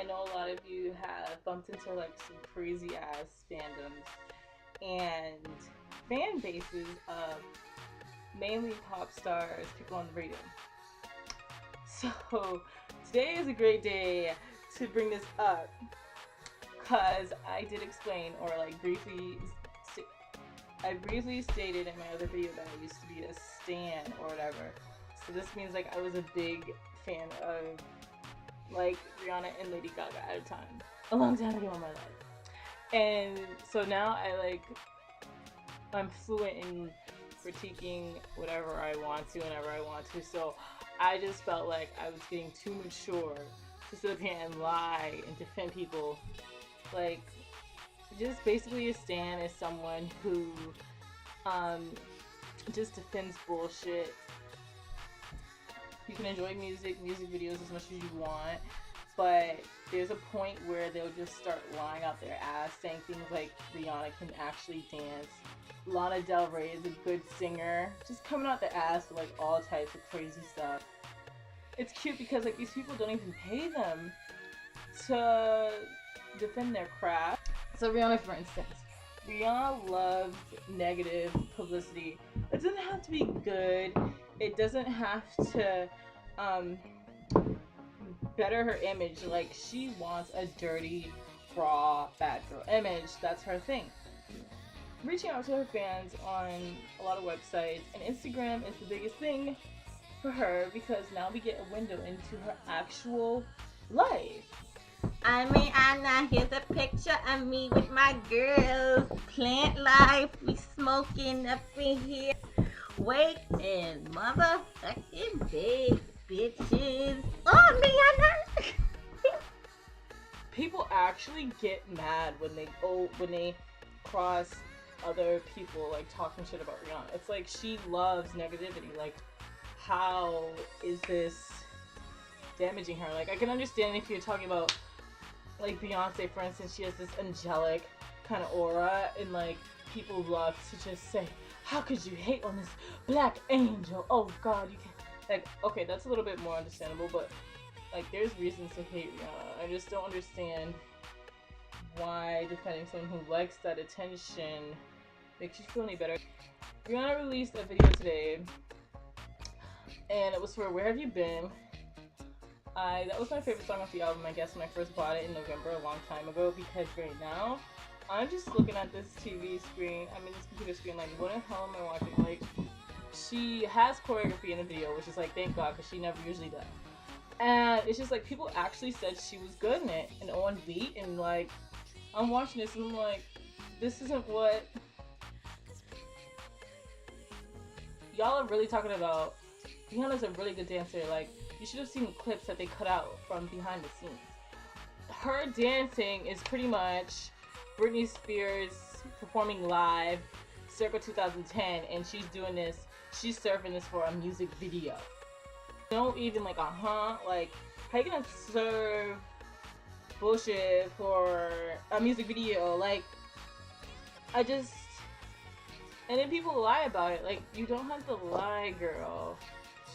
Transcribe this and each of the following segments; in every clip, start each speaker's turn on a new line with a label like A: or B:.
A: I know a lot of you have bumped into like some crazy ass fandoms and fan bases of mainly pop stars, people on the radio. So today is a great day to bring this up because I did explain, or like I briefly stated in my other video that I used to be a stan or whatever. So this means like I was a big fan of like Rihanna and Lady Gaga at a time, a long time ago in my life. And so now I'm fluent in critiquing whatever I want to whenever I want to. So I just felt like I was getting too mature to sit up here and lie and defend people. Like, just basically a stan is someone who just defends bullshit. You can enjoy music videos as much as you want, but there's a point where they'll just start lying out their ass, saying things like Rihanna can actually dance, Lana Del Rey is a good singer, just coming out their ass with like all types of crazy stuff. It's cute because like these people don't even pay them to defend their craft. So Rihanna, for instance, Rihanna loves negative publicity. It doesn't have to be good. It doesn't have to better her image. Like, she wants a dirty, raw, bad girl image. That's her thing. Reaching out to her fans on a lot of websites, and Instagram is the biggest thing for her because now we get a window into her actual life.
B: I mean, Anna, here's a picture of me with my girls. Plant life, we smoking up in here. Waiting, motherfucking big bitches. Oh, me, Anna.
A: People actually get mad when they cross other people like talking shit about Rihanna. It's like she loves negativity. Like, how is this damaging her? Like, I can understand if you're talking about like Beyonce, for instance. She has this angelic kind of aura, and like people love to just say, how could you hate on this black angel? Oh god, you can't. Like, okay, that's a little bit more understandable, but like there's reasons to hate Rihanna. I just don't understand why defending someone who likes that attention makes you feel any better. Rihanna released a video today, and it was for Where Have You Been? That was my favorite song off the album, I guess, when I first bought it in November a long time ago, because right now I'm just looking at this TV screen, this computer screen, like, what the hell am I watching? Like, she has choreography in the video, which is like, thank God, because she never usually does. And it's just like, people actually said she was good in it and on beat, and like, I'm watching this and I'm like, this isn't what y'all are really talking about. Rihanna's a really good dancer. Like, you should have seen the clips that they cut out from behind the scenes. Her dancing is pretty much Britney Spears performing live circa 2010, and she's doing this, she's surfing this for a music video. Don't even like, like, how you gonna serve bullshit for a music video? Like, and then people lie about it. Like, you don't have to lie, girl.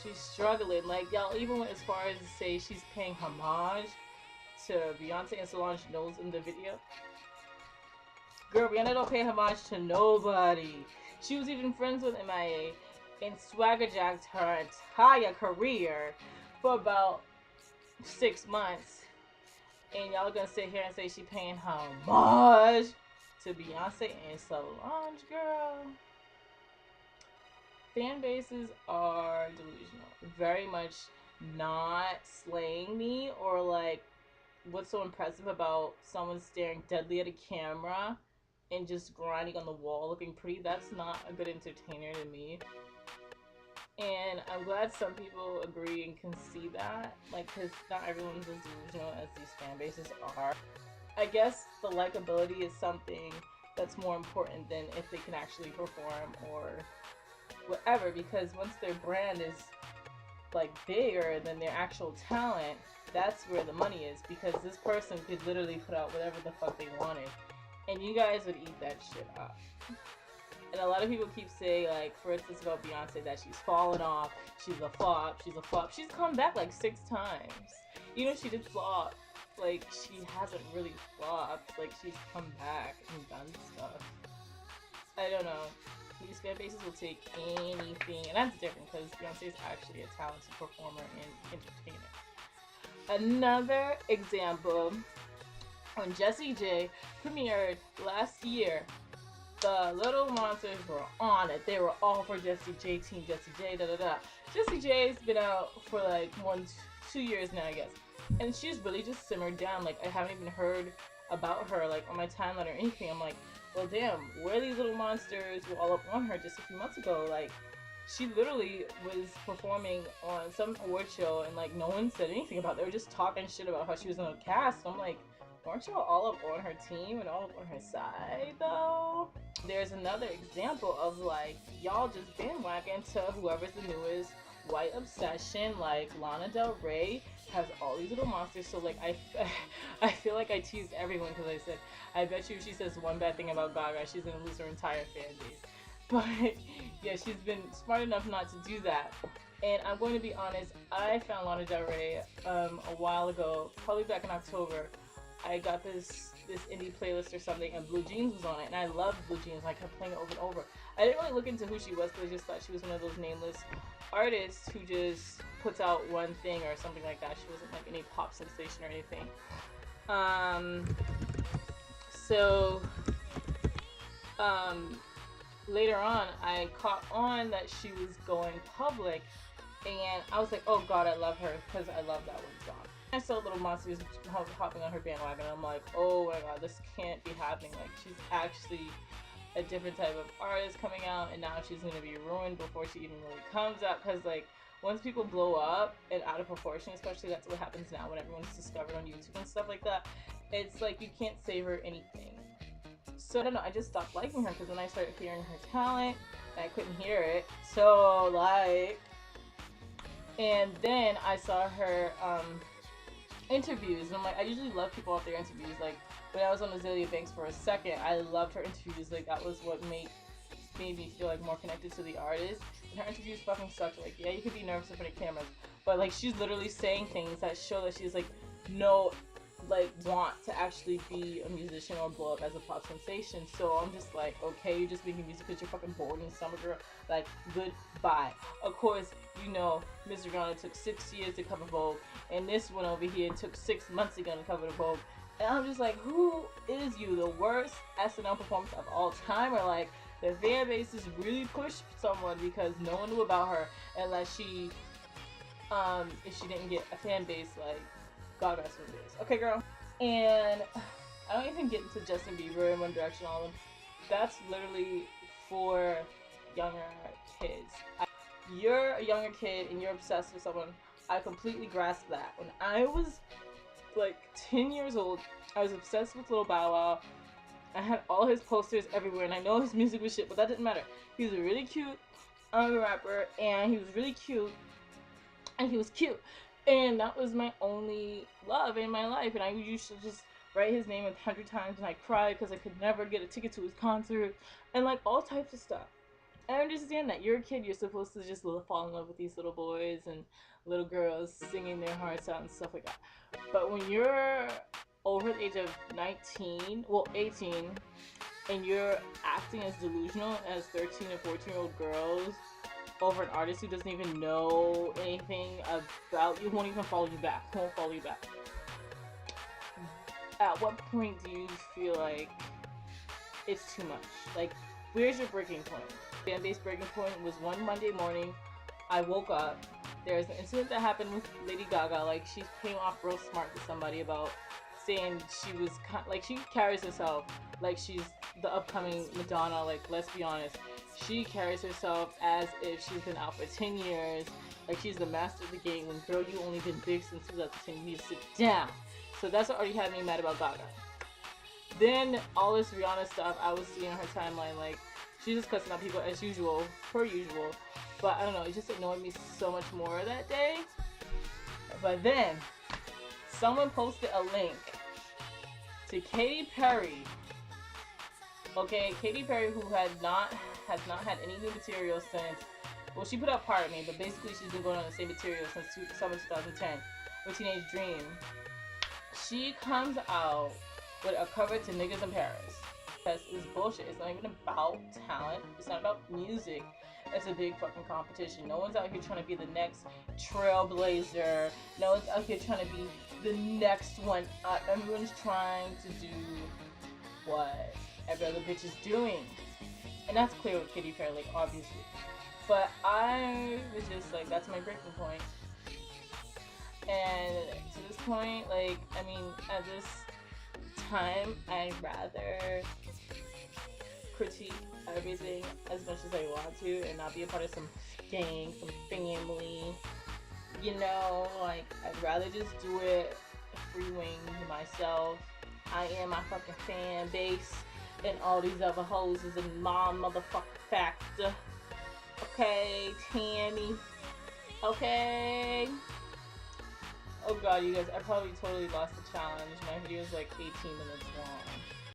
A: She's struggling. Like, y'all even went as far as to say she's paying homage to Beyonce and Solange Knowles in the video. Girl, Rihanna don't pay homage to nobody. She was even friends with MIA and swagger jacked her entire career for about 6 months. And y'all gonna sit here and say she paying homage to Beyonce and Solange, girl. Fan bases are delusional. Very much not slaying me, or like, what's so impressive about someone staring deadly at a camera and just grinding on the wall looking pretty? That's not a good entertainer to me. And I'm glad some people agree and can see that, like, because not everyone's as delusional as these fan bases are. I guess the likability is something that's more important than if they can actually perform or whatever, because once their brand is like bigger than their actual talent, that's where the money is, because this person could literally put out whatever the fuck they wanted and you guys would eat that shit up. And a lot of people keep saying, like, for instance about Beyonce, that she's fallen off, she's a flop. She's come back like 6 times. You know, she did flop like she hasn't really flopped. Like she's come back and done stuff. I don't know. These fan bases will take anything, and that's different because Beyonce is actually a talented performer and entertainer. Another example, when Jessie J premiered last year, the Little Monsters were on it. They were all for Jessie J, Team Jessie J, da da da. Jessie J's been out for like more than 2 years now, I guess. And she's really just simmered down. Like, I haven't even heard about her, like, on my timeline or anything. I'm like, well, damn, where these Little Monsters were all up on her just a few months ago? Like, she literally was performing on some award show and, like, no one said anything about it. They were just talking shit about how she was in a cast. I'm like, weren't you all up on her team and all up on her side, though? There's another example of, like, y'all just bandwagon to whoever's the newest white obsession. Like, Lana Del Rey has all these Little Monsters, so, like, I feel like I teased everyone because I said, I bet you if she says one bad thing about Gaga, she's gonna lose her entire fan base. But, yeah, she's been smart enough not to do that. And I'm going to be honest, I found Lana Del Rey a while ago, probably back in October. I got this indie playlist or something, and Blue Jeans was on it, and I loved Blue Jeans. I kept playing it over and over. I didn't really look into who she was because I just thought she was one of those nameless artists who just puts out one thing or something like that. She wasn't like any pop sensation or anything. Later on, I caught on that she was going public, and I was like, oh god, I love her, because I love that one song. I saw Little Monsters hopping on her bandwagon, and I'm like, oh my god, this can't be happening. Like, she's actually a different type of artist coming out, and now she's gonna be ruined before she even really comes out, because like, once people blow up and out of proportion, especially that's what happens now when everyone's discovered on YouTube and stuff like that, it's like you can't savor anything. So I don't know, I just stopped liking her because when I started hearing her talent, I couldn't hear it. So like, and then I saw her interviews, and I'm like, I usually love people off their interviews. Like when I was on Azalea Banks for a second, I loved her interviews. Like that was what made me feel like more connected to the artist. And her interviews fucking sucked. Like, yeah, you could be nervous in front of cameras, but like she's literally saying things that show that she's like no like want to actually be a musician or blow up as a pop sensation. So I'm just like, okay, you're just making music because you're fucking bored in summer, girl. Like, goodbye. Of course, you know, Miss Rihanna took 6 years to cover Vogue, and this one over here took 6 months to cover the Vogue. And I'm just like, who is you? The worst SNL performance of all time? Or like, the fan base is really pushed someone because no one knew about her unless she, if she didn't get a fan base like Gaga's fan base. Okay, girl. And I don't even get into Justin Bieber and One Direction, all of them. That's literally for younger kids. You're a younger kid and you're obsessed with someone. I completely grasp that. When I was like 10 years old, I was obsessed with Lil Bow Wow. I had all his posters everywhere, and I know his music was shit, but that didn't matter. He was a really cute rapper, and he was really cute, and he was cute. And that was my only love in my life, and I used to just write his name 100 times, and I cried because I could never get a ticket to his concert, and like all types of stuff. I understand that you're a kid, you're supposed to just fall in love with these little boys and little girls singing their hearts out and stuff like that. But when you're over the age of 19, well 18, and you're acting as delusional as 13 and 14-year-old girls over an artist who doesn't even know anything about you, won't even follow you back, won't follow you back. At what point do you feel like it's too much? Like, where's your breaking point? Fan base breaking point was one Monday morning. I woke up. There's an incident that happened with Lady Gaga. Like, she came off real smart to somebody about saying she was like, she carries herself like she's the upcoming Madonna. Like, let's be honest, she carries herself as if she's been out for 10 years, like she's the master of the game. When girl, you only been big since 2010, you need to sit down. So that's what already had me mad about Gaga. Then all this Rihanna stuff I was seeing on her timeline, like she's just cussing out people as usual, per usual. But I don't know, it just annoyed me so much more that day. But then someone posted a link to Katy Perry. Okay, Katy Perry, who has not had any new material since, well, she put out Part of Me, but basically she's been going on the same material since summer 2010 with Teenage Dream. she comes out with a cover to Niggas in Paris. That's is bullshit. It's not even about talent. It's not about music. It's a big fucking competition. No one's out here trying to be the next trailblazer. No one's out here trying to be the next one up. Everyone's trying to do what every other bitch is doing. And that's clear with Katy Perry, like, obviously. But I was just like, that's my breaking point. And to this point, like, I mean, at this time, I'd rather critique everything as much as I want to and not be a part of some gang, some family. You know, like, I'd rather just do it free wing myself. I am my fucking fan base, and all these other hoes is a non-motherfucking factor. Okay, Tammy. Okay. Oh god, you guys, I probably totally lost the challenge. My video is like 18 minutes long.